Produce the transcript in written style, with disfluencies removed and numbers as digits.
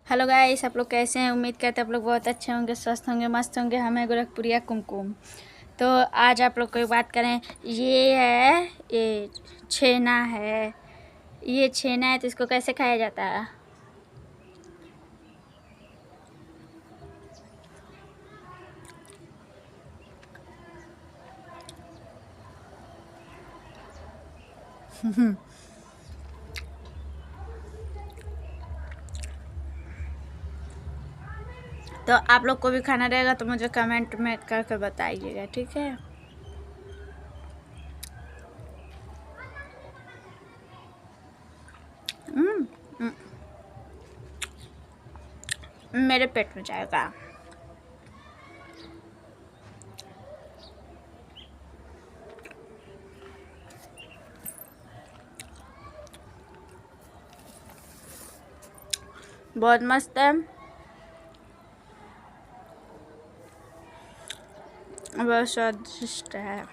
Hello guys, आप लोग कैसे हैं। उम्मीद करते हैं आप लोग बहुत अच्छे होंगे, स्वस्थ होंगे, मस्त होंगे। हम हैं गोरखपुरिया कुमकुम। तो आज आप लोग कोई बात करें। ये छेना है। ये छेना है तो इसको कैसे खाया जाता है। तो आप लोग को भी खाना रहेगा तो मुझे कमेंट में करके बताइएगा, ठीक है। हम्म, मेरे पेट में जाएगा। बहुत मस्त है, बहुत स्वादिष्ट है।